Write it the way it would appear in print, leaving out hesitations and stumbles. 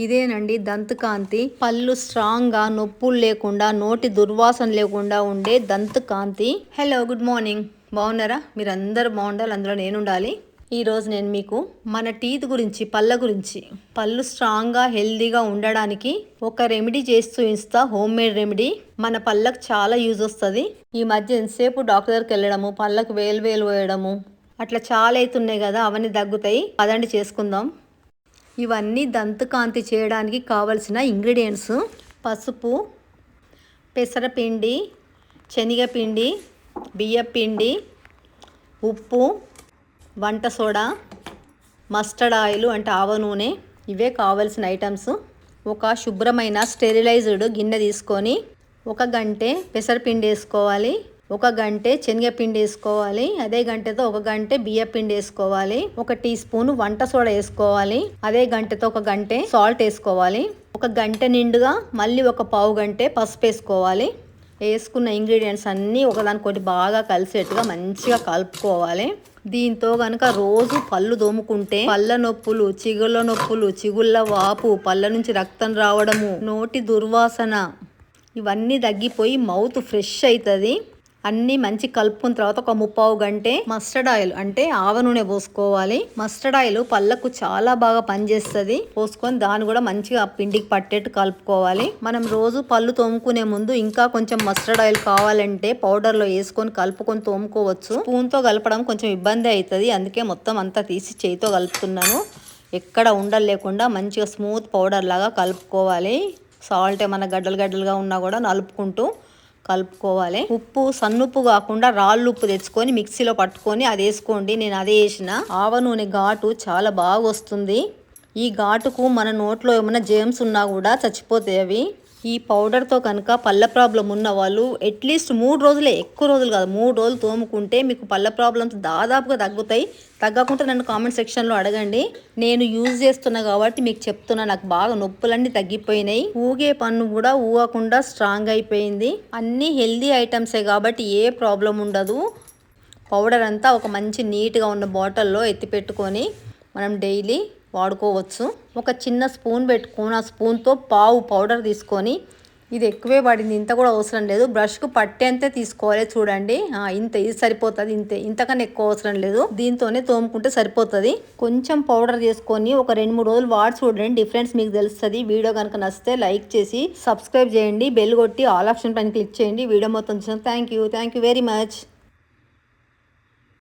ఇదేనండి దంతకాంతి. పళ్ళు స్ట్రాంగ్గా నొప్పులు లేకుండా నోటి దుర్వాసన లేకుండా ఉండే దంతకాంతి. Hello, good morning. బాగున్నారా? మీరందరూ బాగుండాలి, అందులో నేను ఉండాలి. ఈరోజు నేను మీకు మన టీత్ గురించి, పళ్ళ గురించి, పళ్ళు స్ట్రాంగ్గా హెల్దీగా ఉండడానికి ఒక రెమెడీ చేసి చూపిస్తా. Home made remedy. మన పళ్ళకు చాలా యూజ్ వస్తుంది. ఈ మధ్య ఎంతసేపు డాక్టర్ దగ్గరికి వెళ్ళడము, పళ్ళకు వేలు వేయడము అట్లా చాలా అవుతున్నాయి కదా, అవన్నీ తగ్గుతాయి. పదండి చేసుకుందాం. ఇవన్నీ దంతకాంతి చేయడానికి కావలసిన ఇంగ్రీడియంట్స్: పసుపు, పెసరపిండి, శనగపిండి, బియ్యపిండి, ఉప్పు, వంట సోడా, మస్టర్డ్ ఆయిల్ అంటే ఆవ నూనె. ఇవే కావలసిన ఐటమ్స్. ఒక శుభ్రమైన స్టెరిలైజ్డ్ గిన్నె తీసుకొని 1 గంట పెసరపిండి వేసుకోవాలి, 1 గంట శనగపిండి వేసుకోవాలి, అదే గంటతో 1 గంట బియ్యపిండి వేసుకోవాలి, 1 టీ స్పూన్ వంట సోడా వేసుకోవాలి, అదే గంటతో 1 గంట సాల్ట్ వేసుకోవాలి, 1 గంట నిండుగా మళ్ళీ 1 పావు గంట పసుపు వేసుకోవాలి. వేసుకున్న ఇంగ్రీడియంట్స్ అన్నీ ఒకదానికొకటి బాగా కలిసేట్టుగా మంచిగా కలుపుకోవాలి. దీంతో కనుక రోజు పళ్ళు తోముకుంటే పళ్ళ నొప్పులు, చిగుళ్ళ నొప్పులు, చిగుళ్ళ వాపు, పళ్ళ నుంచి రక్తం రావడము, నోటి దుర్వాసన ఇవన్నీ తగ్గిపోయి మౌత్ ఫ్రెష్ అవుతుంది. అన్నీ మంచి కలుపుకున్న తర్వాత 1 ముప్పావు గంట మస్టర్డ్ ఆయిల్ అంటే ఆవ నూనె పోసుకోవాలి. మస్టర్డ్ ఆయిల్ పళ్ళకు చాలా బాగా పనిచేస్తుంది. పోసుకొని దాన్ని కూడా మంచిగా పిండికి పట్టేట్టు కలుపుకోవాలి. మనం రోజు పళ్ళు తోముకునే ముందు ఇంకా కొంచెం మస్టర్డ్ ఆయిల్ కావాలంటే పౌడర్లో వేసుకొని కలుపుకొని తోముకోవచ్చు. స్పూన్తో కలపడం కొంచెం ఇబ్బంది అవుతుంది, అందుకే మొత్తం అంతా తీసి చేయితో కలుపుతున్నాను. ఎక్కడ ఉండలు లేకుండా మంచిగా స్మూత్ పౌడర్ లాగా కలుపుకోవాలి. సాల్ట్ ఏమన్నా గడ్డలుగా ఉన్నా కూడా నలుపుకుంటూ కలుపుకోవాలి. ఉప్పు సన్నుప్పు కాకుండా రాళ్ళు ఉప్పు తెచ్చుకొని మిక్సీలో పట్టుకొని అది వేసుకోండి. నేను అదే వేసిన. ఆవ నూనె ఘాటు చాలా బాగా వస్తుంది. ఈ ఘాటుకు మన నోట్లో ఏమైనా జేమ్స్ ఉన్నా కూడా చచ్చిపోతాయి అవి. ఈ పౌడర్తో కనుక పళ్ళ ప్రాబ్లం ఉన్న వాళ్ళు అట్లీస్ట్ 3 రోజులే, ఎక్కువ రోజులు కాదు, 3 రోజులు తోముకుంటే మీకు పళ్ళ ప్రాబ్లమ్స్ దాదాపుగా తగ్గుతాయి. తగ్గకుండా నన్ను కామెంట్ సెక్షన్లో అడగండి. నేను యూజ్ చేస్తున్నా కాబట్టి మీకు చెప్తున్నా. నాకు బాగా నొప్పులన్నీ తగ్గిపోయినాయి. ఊగే పన్ను కూడా ఊగకుండా స్ట్రాంగ్ అయిపోయింది. అన్నీ హెల్దీ ఐటమ్సే కాబట్టి ఏ ప్రాబ్లం ఉండదు. పౌడర్ అంతా ఒక మంచి నీట్గా ఉన్న బాటిల్లో ఎత్తి పెట్టుకొని మనం డైలీ వాడుకోవచ్చు. ఒక చిన్న స్పూన్ పెట్టుకొని ఆ స్పూన్తో పావు పౌడర్ తీసుకొని, ఇది ఎక్కువే పడింది, ఇంత కూడా అవసరం లేదు, బ్రష్కు పట్టేంతే తీసుకోవాలి. చూడండి, ఇంత, ఇది సరిపోతుంది. ఇంతకన్నా ఎక్కువ అవసరం లేదు. దీంతోనే తోముకుంటే సరిపోతుంది. కొంచెం పౌడర్ చేసుకొని ఒక 2-3 రోజులు వాడి చూడండి, డిఫరెన్స్ మీకు తెలుస్తుంది. వీడియో కనుక నచ్చితే లైక్ చేసి సబ్స్క్రైబ్ చేయండి, బెల్ కొట్టి ఆల్ ఆప్షన్ పైన క్లిక్ చేయండి. వీడియో మొత్తం చూసిన థ్యాంక్ యూ వెరీ మచ్.